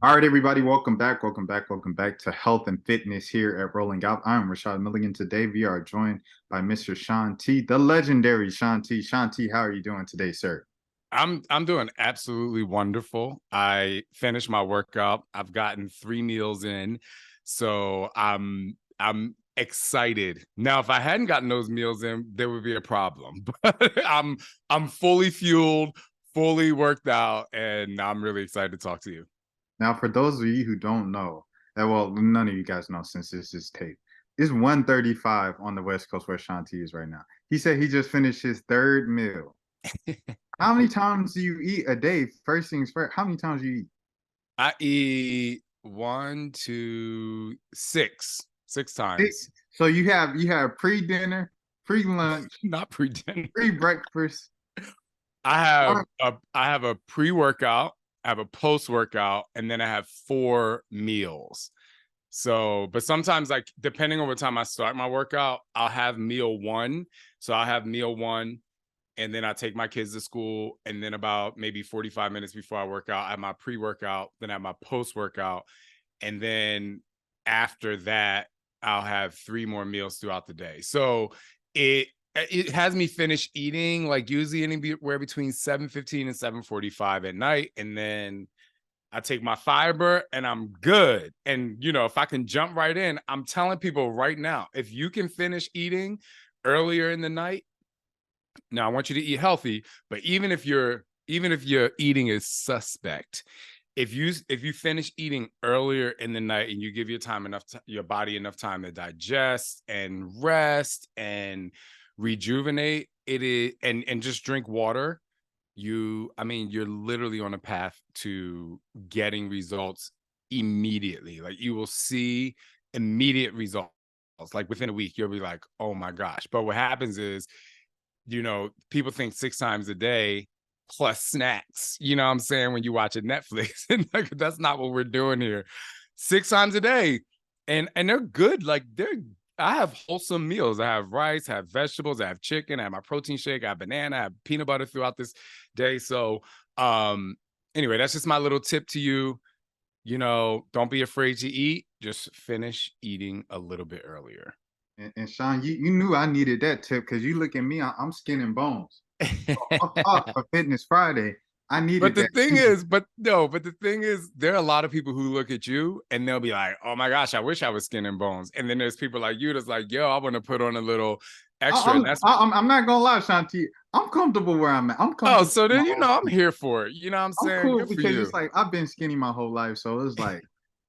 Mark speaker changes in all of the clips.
Speaker 1: All right, everybody, welcome back. Welcome back. Welcome back to Health and Fitness here at Rolling Out. I'm Rashad Milligan. Today, we are joined by Mr. Shaun T, the legendary Shaun T. Shaun T, how are you doing today, sir?
Speaker 2: I'm doing absolutely wonderful. I finished my workout. I've gotten 3 meals in. So I'm excited. Now, if I hadn't gotten those meals in, there would be a problem. But I'm fully fueled, fully worked out, and I'm really excited to talk to you.
Speaker 1: Now, for those of you who don't know, well, none of you guys know since this is tape. It's 1:35 on the West Coast where Shaun T is right now. He said he just finished his third meal. How many times do you eat a day? First things first, how many times do you eat?
Speaker 2: I eat one, two, six
Speaker 1: Six.
Speaker 2: times.
Speaker 1: So you have pre-dinner, pre-lunch,
Speaker 2: Not pre-dinner.
Speaker 1: pre-breakfast.
Speaker 2: I have a pre-workout, I have a post-workout, and then I have 4 meals. So, but sometimes, like, depending on what time I start my workout, I'll have meal one. So I'll have meal one, and then I take my kids to school, and then about maybe 45 minutes before I work out, I have my pre-workout, then I have my post-workout, and then after that, I'll have 3 more meals throughout the day. So it it has me finish eating like usually anywhere between 7:15 and 7:45 at night, and then I take my fiber and I'm good. And if I can jump right in, I'm telling people right now, if you can finish eating earlier in the night, now I want you to eat healthy, but even if your eating is suspect, if you finish eating earlier in the night and you give your body enough time to digest and rest and rejuvenate, it is and just drink water, you're literally on a path to getting results immediately. Like, you will see immediate results. Like, within a week, you'll be like, oh my gosh. But what happens is, people think 6 times a day plus snacks. You know what I'm saying? When you watch it Netflix, and like, that's not what we're doing here. 6 times a day, and they're good. Like, I have wholesome meals. I have rice, I have vegetables, I have chicken, I have my protein shake, I have banana, I have peanut butter throughout this day. So, anyway, that's just my little tip to you. Don't be afraid to eat. Just finish eating a little bit earlier.
Speaker 1: And Shaun, you knew I needed that tip because you look at me, I'm skin and bones. I'm talk for Fitness Friday. I
Speaker 2: But
Speaker 1: needed
Speaker 2: the
Speaker 1: that
Speaker 2: thing
Speaker 1: too.
Speaker 2: is, but no, but the thing is, there are a lot of people who look at you and they'll be like, oh my gosh, I wish I was skin and bones. And then there's people like you that's like, yo, I want to put on a little extra. And that's,
Speaker 1: I'm not gonna lie, Shanti. I'm comfortable where I'm at. I'm
Speaker 2: oh,
Speaker 1: comfortable
Speaker 2: so
Speaker 1: in my
Speaker 2: then,
Speaker 1: own
Speaker 2: I'm
Speaker 1: skin.
Speaker 2: here for it. You know what I'm
Speaker 1: I'm
Speaker 2: saying?
Speaker 1: cool
Speaker 2: Good for
Speaker 1: because it's
Speaker 2: you.
Speaker 1: like I've been skinny my whole life, so it's like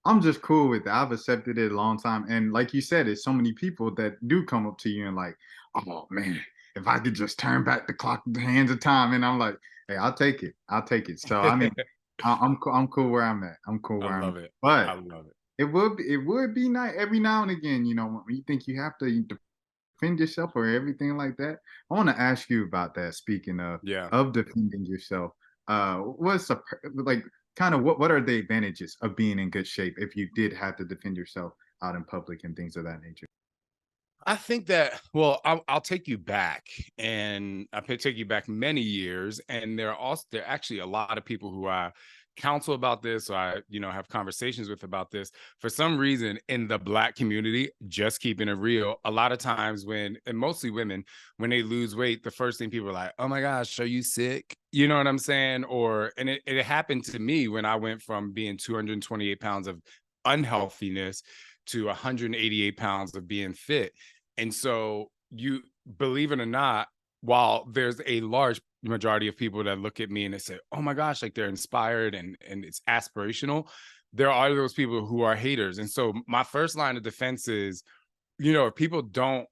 Speaker 1: I'm just cool with it. I've accepted it a long time, and like you said, it's so many people that do come up to you and like, oh man, if I could just turn back the clock, the hands of time, and I'm like, hey, I'll take it. I'll take it. So I mean, I'm cool where I'm at. I'm cool
Speaker 2: I
Speaker 1: where I'm
Speaker 2: love
Speaker 1: at.
Speaker 2: it. I
Speaker 1: But
Speaker 2: love it.
Speaker 1: it would be nice every now and again, when you think you have to defend yourself or everything like that. I want to ask you about that. Speaking of
Speaker 2: Yeah.
Speaker 1: defending yourself, what's like kind of what are the advantages of being in good shape if you did have to defend yourself out in public and things of that nature?
Speaker 2: I think that, well, I'll take you back, and take you back many years. And there are actually a lot of people who I counsel about this, or I, have conversations with about this. For some reason, in the Black community, just keeping it real, a lot of times and mostly women, when they lose weight, the first thing people are like, oh my gosh, are you sick? You know what I'm saying? And it happened to me when I went from being 228 pounds of unhealthiness to 188 pounds of being fit. And so, you believe it or not, while there's a large majority of people that look at me and they say, "Oh my gosh," like, they're inspired and it's aspirational, there are those people who are haters. And so my first line of defense is, if people don't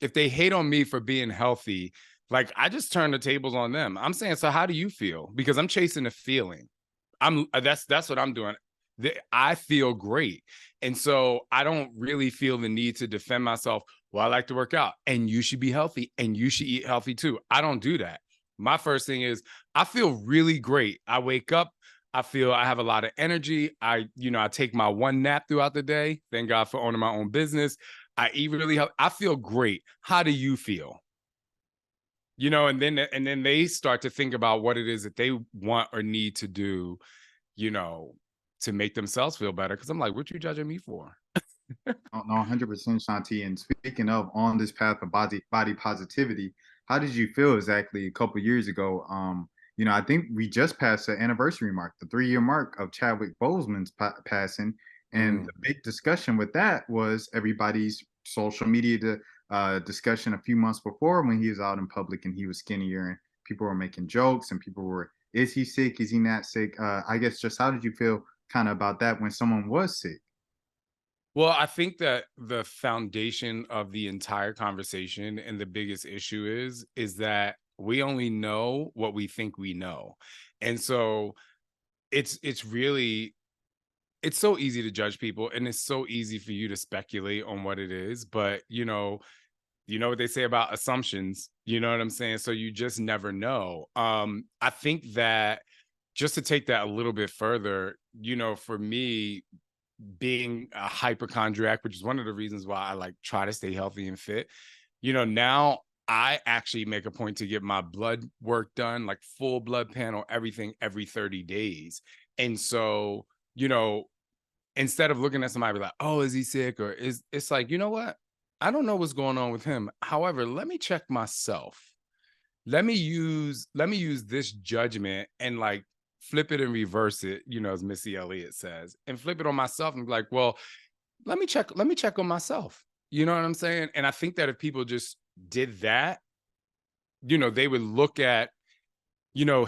Speaker 2: if they hate on me for being healthy, like, I just turn the tables on them. I'm saying, "So how do you feel?" Because I'm chasing a feeling. That's what I'm doing. I feel great. And so I don't really feel the need to defend myself. Well, I like to work out, and you should be healthy, and you should eat healthy too. I don't do that. My first thing is, I feel really great. I wake up, I feel I have a lot of energy. I take my one nap throughout the day. Thank God for owning my own business. I eat really healthy. I feel great. How do you feel? And then they start to think about what it is that they want or need to do, you know, to make themselves feel better. Cause I'm like, what you judging me for?
Speaker 1: Oh, no, 100% Shaun T. And speaking of on this path of body positivity, how did you feel exactly a couple years ago? I think we just passed the anniversary mark, the 3-year mark of Chadwick Boseman's passing, and
Speaker 2: Mm.
Speaker 1: the big discussion with that was everybody's social media discussion a few months before when he was out in public and he was skinnier and people were making jokes and people were, is he sick? Is he not sick? I guess just how did you feel kind of about that when someone was sick?
Speaker 2: Well, I think that the foundation of the entire conversation and the biggest issue is that we only know what we think we know. And so it's really it's so easy to judge people and it's so easy for you to speculate on what it is, but you know what they say about assumptions, you know what I'm saying? So you just never know. I think that just to take that a little bit further, for me, being a hypochondriac, which is one of the reasons why I like try to stay healthy and fit. Now I actually make a point to get my blood work done, like full blood panel, everything every 30 days. And so, you know, instead of looking at somebody like, oh, is he sick? Or is it's like, you know what? I don't know what's going on with him. However, let me check myself. Let me use this judgment and like flip it and reverse it, as Missy Elliott says, and flip it on myself and be like, well, let me check on myself. You know what I'm saying? And I think that if people just did that, they would look at,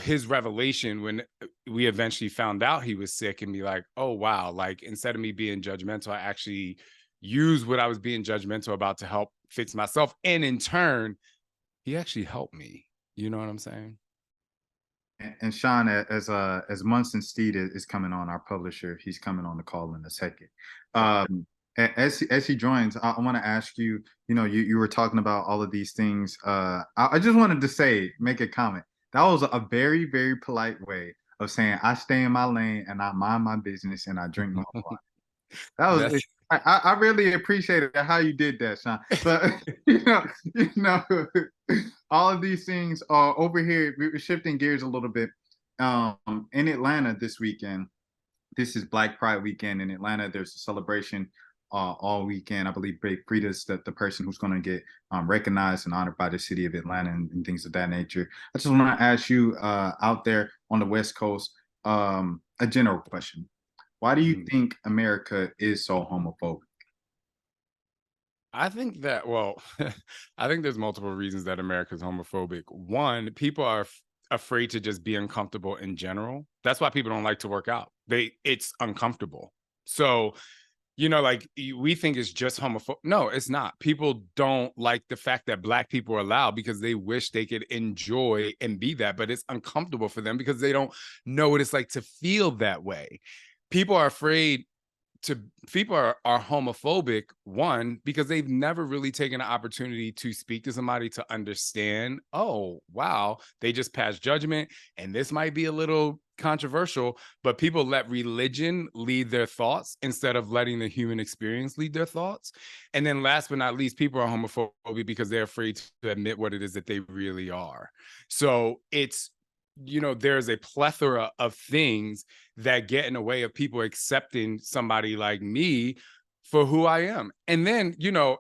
Speaker 2: his revelation when we eventually found out he was sick and be like, oh wow, like instead of me being judgmental, I actually use what I was being judgmental about to help fix myself. And in turn, he actually helped me. You know what I'm saying?
Speaker 1: And Sean, as Munson Steed is coming on, our publisher, he's coming on the call in a second. As he joins, I want to ask you. You were talking about all of these things. I just wanted to make a comment. That was a very, very polite way of saying I stay in my lane and I mind my business and I drink my water. That was
Speaker 2: That's
Speaker 1: I really appreciated how you did that, Sean. But you know, all of these things are over here. We're shifting gears a little bit. In Atlanta this weekend, this is Black Pride weekend in Atlanta. There's a celebration all weekend. I believe Big Frida's the person who's going to get recognized and honored by the city of Atlanta and things of that nature. I just want to ask you out there on the West Coast a general question. Why do you
Speaker 2: Mhm.
Speaker 1: think America is so homophobic?
Speaker 2: I think that, well, I think there's multiple reasons that America's homophobic. One, people are afraid to just be uncomfortable in general. That's why people don't like to work out. It's uncomfortable. So, like we think it's just homophobic. No, it's not. People don't like the fact that Black people are allowed because they wish they could enjoy and be that, but it's uncomfortable for them because they don't know what it's like to feel that way. People are afraid to people are homophobic, one, because they've never really taken an opportunity to speak to somebody to understand, oh wow, they just passed judgment and this might be a little controversial, but people let religion lead their thoughts instead of letting the human experience lead their thoughts. And then last but not least, people are homophobic because they're afraid to admit what it is that they really are. So it's, there's a plethora of things that get in the way of people accepting somebody like me for who I am. And then,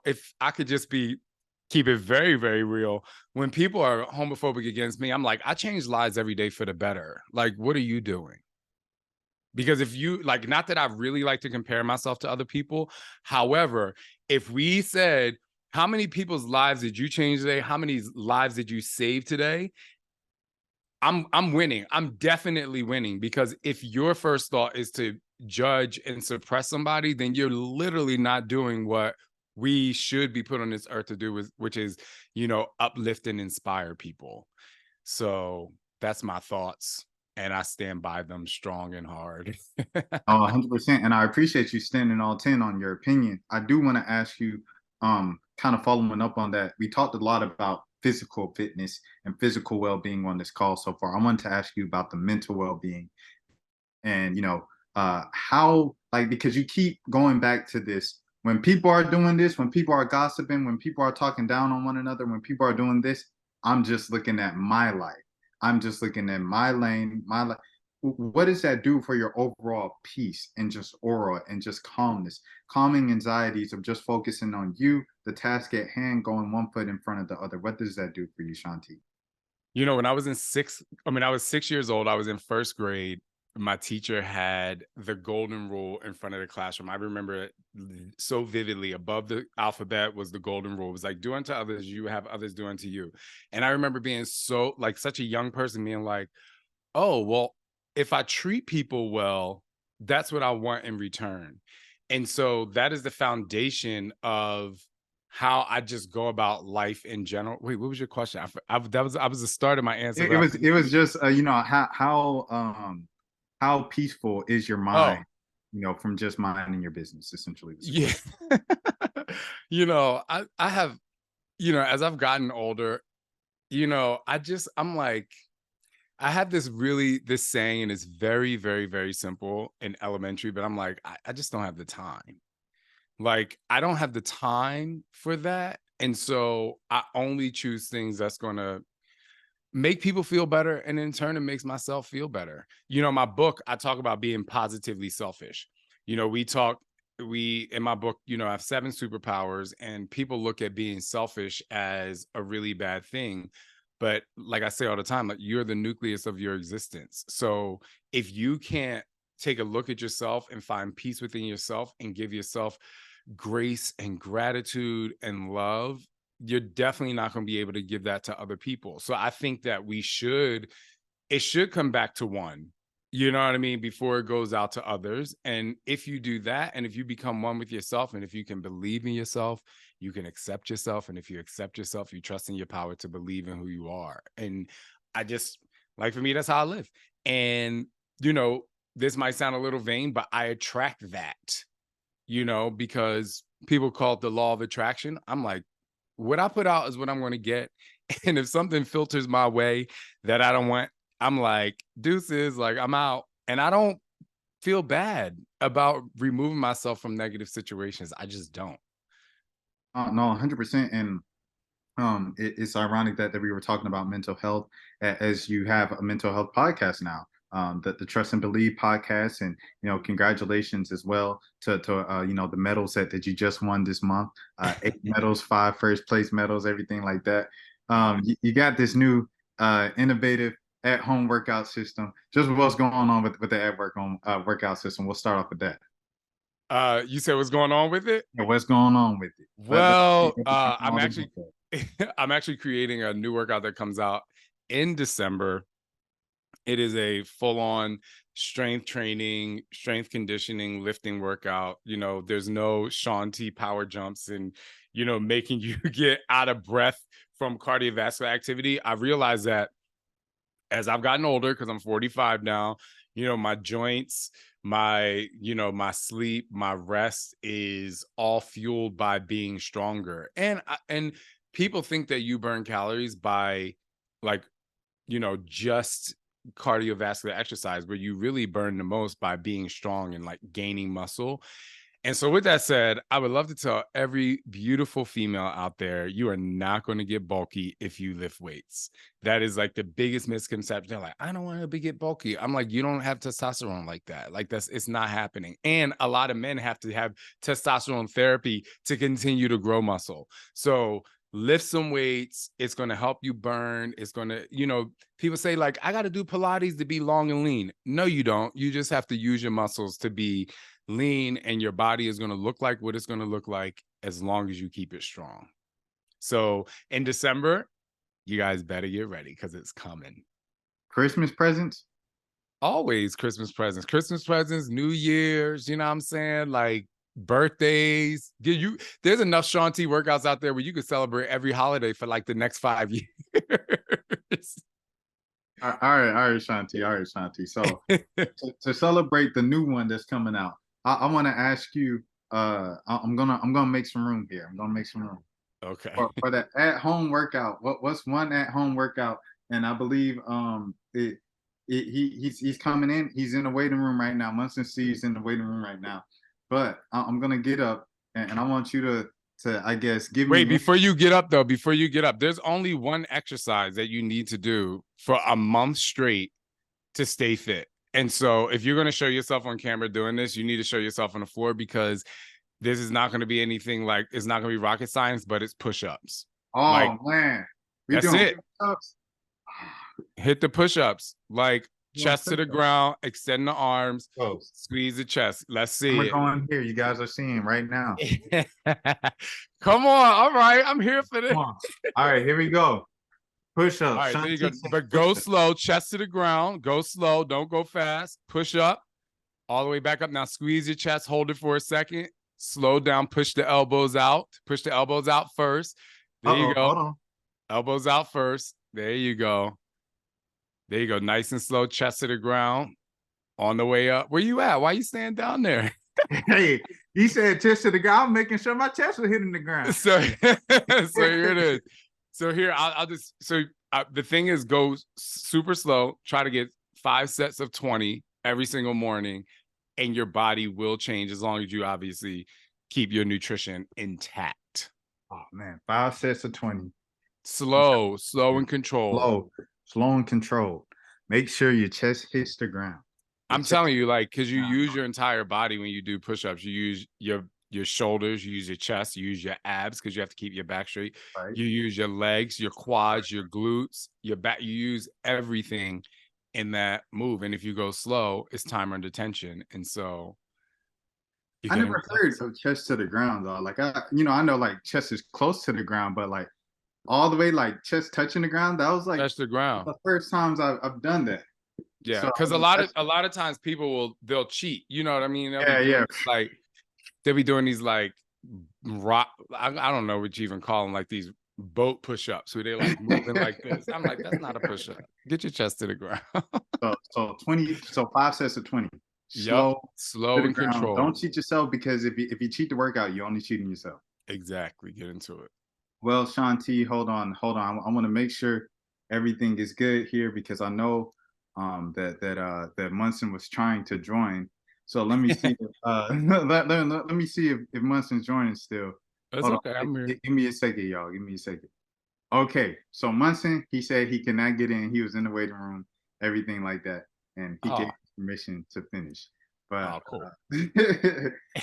Speaker 2: if I could just keep it very, very real, when people are homophobic against me, I'm like, I change lives every day for the better. Like, what are you doing? Because if you like, not that I really like to compare myself to other people. However, if we said, how many people's lives did you change today? How many lives did you save today? I'm winning. I'm definitely winning because if your first thought is to judge and suppress somebody, then you're literally not doing what we should be put on this earth to do, which is, uplift and inspire people. So that's my thoughts, and I stand by them strong and hard.
Speaker 1: Oh, 100%. And I appreciate you standing all 10 on your opinion. I do want to ask you, kind of following up on that. We talked a lot about physical fitness and physical well-being on this call so far. I wanted to ask you about the mental well-being and how, like, because you keep going back to this when people are doing this, when people are gossiping, when people are talking down on one another, when people are doing this, I'm just looking at my life. I'm just looking at my lane, my life. what does that do for your overall peace and just aura and just calmness, calming anxieties of just focusing on you, the task at hand, going one foot in front of the other? What does that do for you, Shaun T?
Speaker 2: You know, when I was in I was 6 years old, I was in first grade. My teacher had the golden rule in front of the classroom. I remember it so vividly. Above the alphabet was the golden rule. It was like, do unto others, you have others do unto you. And I remember being so, like, such a young person being like, oh, well, if I treat people well, that's what I want in return. And so that is the foundation of how I just go about life in general. Wait, what was your question? I was the start of my answer,
Speaker 1: It,
Speaker 2: but
Speaker 1: it
Speaker 2: I
Speaker 1: was
Speaker 2: forget.
Speaker 1: it was just you know how peaceful is your mind,
Speaker 2: Oh,
Speaker 1: you know, from just minding your business. Essentially, was the
Speaker 2: yeah.
Speaker 1: question.
Speaker 2: I have, as I've gotten older, I'm like, I have this saying, and it's very, very, very simple and elementary, but I'm like, I just don't have the time. Like, I don't have the time for that. And so I only choose things that's going to make people feel better. And in turn, it makes myself feel better. My book, I talk about being positively selfish. You know, in my book, I have 7 superpowers, and people look at being selfish as a really bad thing. But like I say all the time, like, you're the nucleus of your existence. So if you can't take a look at yourself and find peace within yourself and give yourself grace and gratitude and love, you're definitely not going to be able to give that to other people. So I think that it should come back to one, you know what I mean, before it goes out to others. And if you do that, and if you become one with yourself, and if you can believe in yourself, you can accept yourself. And if you accept yourself, you trust in your power to believe in who you are. And I just, like, for me, that's how I live. And, you know, this might sound a little vain, but I attract that, because people call it the law of attraction. I'm like, what I put out is what I'm going to get. And if something filters my way that I don't want, I'm like, deuces, like, I'm out. And I don't feel bad about removing myself from negative situations. I just don't.
Speaker 1: No, 100%. And it's ironic that we were talking about mental health as you have a mental health podcast now, the Trust and Believe podcast. And, you know, congratulations as well to you know, the medals that you just won this month, 8 medals, 5 first place medals, everything like that. You got this new innovative at-home workout system. Just what's going on with the workout system? We'll start off with that.
Speaker 2: You said what's going on with it?
Speaker 1: Yeah, what's going on with it? Let's see
Speaker 2: Well, I'm
Speaker 1: all the
Speaker 2: actually
Speaker 1: details.
Speaker 2: I'm actually creating a new workout that comes out in December. It is a full-on strength training, strength conditioning, lifting workout. There's no Shaun T power jumps and, making you get out of breath from cardiovascular activity. I realized that as I've gotten older, because I'm 45 now, my joints, my sleep, my rest is all fueled by being stronger. And people think that you burn calories by, like, just cardiovascular exercise, but you really burn the most by being strong and, like, gaining muscle. And so, with that said, I would love to tell every beautiful female out there, you are not going to get bulky if you lift weights. That is, like, the biggest misconception. They're like, I don't want to get bulky. I'm like, you don't have testosterone like that. Like, it's not happening. And a lot of men have to have testosterone therapy to continue to grow muscle. So lift some weights. It's going to help you burn. It's going to, people say, like, I got to do Pilates to be long and lean. No, you don't. You just have to use your muscles to be lean, and your body is going to look like what it's going to look like as long as you keep it strong. So in December, you guys better get ready because it's coming.
Speaker 1: Christmas presents.
Speaker 2: Always Christmas presents, New Year's, you know what I'm saying? Like, birthdays. There's enough Shaun T workouts out there where you could celebrate every holiday for, like, the next 5 years.
Speaker 1: All right, Shaun T. All right, Shaun T. So to celebrate the new one that's coming out, I want to ask you. I'm gonna make some room here. I'm gonna make some room
Speaker 2: Okay.
Speaker 1: for the at home workout. What's one at home workout? And I believe he's coming in. He's in the waiting room right now. Munson C's in the waiting room right now. But I'm gonna get up, and I want you to I guess give
Speaker 2: Wait,
Speaker 1: me.
Speaker 2: before you get up, there's only one exercise that you need to do for a month straight to stay fit. And so if you're going to show yourself on camera doing this, you need to show yourself on the floor, because this is not going to be anything like, it's not going to be rocket science, but it's push-ups. Like,
Speaker 1: Oh man, we
Speaker 2: that's
Speaker 1: doing
Speaker 2: it.
Speaker 1: push-ups.
Speaker 2: Hit the push-ups, like
Speaker 1: Doing
Speaker 2: chest to the
Speaker 1: push-ups.
Speaker 2: ground, extend the arms,
Speaker 1: Close.
Speaker 2: squeeze the chest. Let's
Speaker 1: We're
Speaker 2: see
Speaker 1: going here. You guys are seeing right now.
Speaker 2: it. Come on. All right. I'm here for this.
Speaker 1: Come on. All right, here we go. Push
Speaker 2: All
Speaker 1: up.
Speaker 2: right,
Speaker 1: Shaun
Speaker 2: there you
Speaker 1: T
Speaker 2: go.
Speaker 1: says
Speaker 2: But
Speaker 1: push
Speaker 2: go
Speaker 1: up.
Speaker 2: slow, chest to the ground. Go slow. Don't go fast. Push up all the way back up. Now squeeze your chest. Hold it for a second. Slow down. Push the elbows out. Push the elbows out first. There you go.
Speaker 1: Hold on.
Speaker 2: Elbows out first. There you go. There you go. Nice and slow. Chest to the ground. On the way up. Where you at? Why you staying down there?
Speaker 1: Hey, he said chest to the ground. I'm making sure my chest was hitting the ground.
Speaker 2: So here it is. So here I'll just the thing is, go super slow. Try to get 5 sets of 20 every single morning, and your body will change as long as you obviously keep your nutrition intact.
Speaker 1: Oh man, 5 sets of 20.
Speaker 2: Slow and controlled.
Speaker 1: Slow and controlled. Make sure your chest hits the ground.
Speaker 2: I'm telling you, like, because you use your entire body when you do push-ups. You use your shoulders, you use your chest, you use your abs, because you have to keep your back straight.
Speaker 1: Right.
Speaker 2: You use your legs, your quads, your glutes, your back. You use everything in that move. And if you go slow, it's time under tension. And so
Speaker 1: I never heard of chest to the ground though. Like I know like chest is close to the ground, but like all the way like chest touching the ground, that was like
Speaker 2: touch the ground.
Speaker 1: the first times I've done that.
Speaker 2: Yeah,
Speaker 1: So,
Speaker 2: because a lot of times people they'll cheat. You know what I mean?
Speaker 1: Yeah.
Speaker 2: Like they'll be doing these like rock. I don't know what you even call them, like these boat push-ups where they're like moving like this. I'm like, that's not a push-up. Get your chest to the ground.
Speaker 1: so 5 sets of 20.
Speaker 2: Slow and controlled.
Speaker 1: Don't cheat yourself, because if you cheat the workout, you're only cheating yourself.
Speaker 2: Exactly. Get into it.
Speaker 1: Well, Shaun T, hold on. I want to make sure everything is good here, because I know that Munson was trying to join. So let me see if let me see if Munson's joining still.
Speaker 2: That's
Speaker 1: Hold
Speaker 2: okay.
Speaker 1: on.
Speaker 2: I'm here.
Speaker 1: Give me a second, y'all. Give me a second. Okay, so Munson, he said he cannot get in. He was in the waiting room, everything like that, and he gave permission to finish. But
Speaker 2: cool.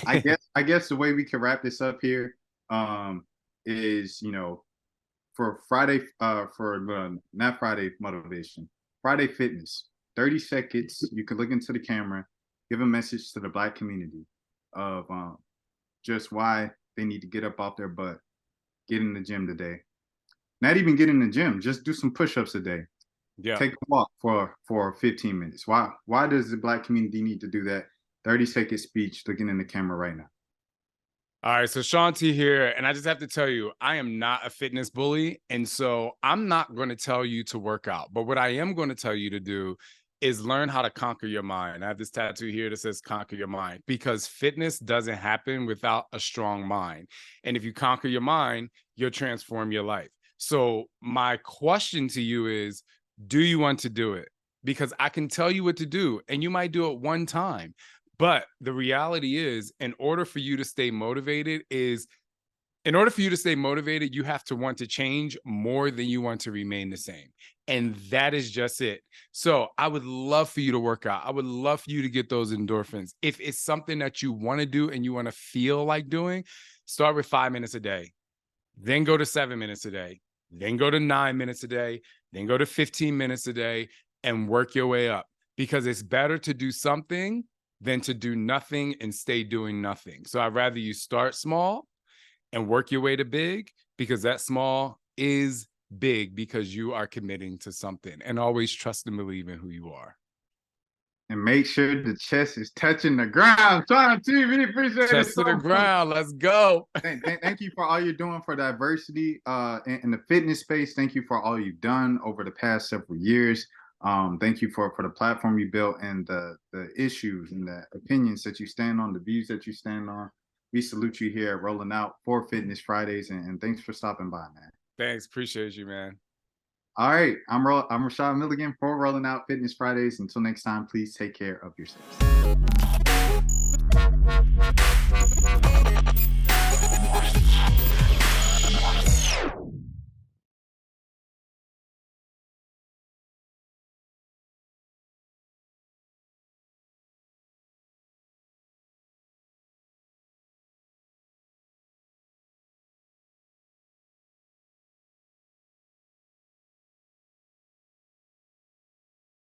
Speaker 1: I guess the way we can wrap this up here is, for Friday, not Friday motivation, Friday fitness, 30 seconds. You can look into the camera, give a message to the Black community of just why they need to get up off their butt, get in the gym today. Not even get in the gym, just do some push-ups a day.
Speaker 2: Yeah.
Speaker 1: Take a walk for 15 minutes. Why does the Black community need to do that? 30-second speech, looking in the camera right now.
Speaker 2: All right, so Shaun T here, and I just have to tell you, I am not a fitness bully, and so I'm not going to tell you to work out. But what I am going to tell you to do is learn how to conquer your mind. I have this tattoo here that says conquer your mind, because fitness doesn't happen without a strong mind. And if you conquer your mind, you'll transform your life. So my question to you is, do you want to do it? Because I can tell you what to do, and you might do it one time. But the reality is, in order for you to stay motivated, you have to want to change more than you want to remain the same. And that is just it. So I would love for you to work out. I would love for you to get those endorphins. If it's something that you want to do and you want to feel like doing, start with 5 minutes a day, then go to 7 minutes a day, then go to 9 minutes a day, then go to 15 minutes a day, and work your way up. Because it's better to do something than to do nothing and stay doing nothing. So I'd rather you start small and work your way to big, because that small is big, because you are committing to something. And always trust and believe in who you are.
Speaker 1: And make sure the chest is touching the ground. Shaun T, really appreciate it.
Speaker 2: Chest to the ground. Let's go.
Speaker 1: Thank you for all you're doing for diversity in the fitness space. Thank you for all you've done over the past several years. Thank you for the platform you built, and the issues and the opinions that you stand on, the views that you stand on. We salute you here at Rolling Out for Fitness Fridays, and thanks for stopping by, man.
Speaker 2: Thanks. Appreciate you, man.
Speaker 1: All right. I'm Rashad Milligan for Rolling Out Fitness Fridays. Until next time, please take care of yourselves.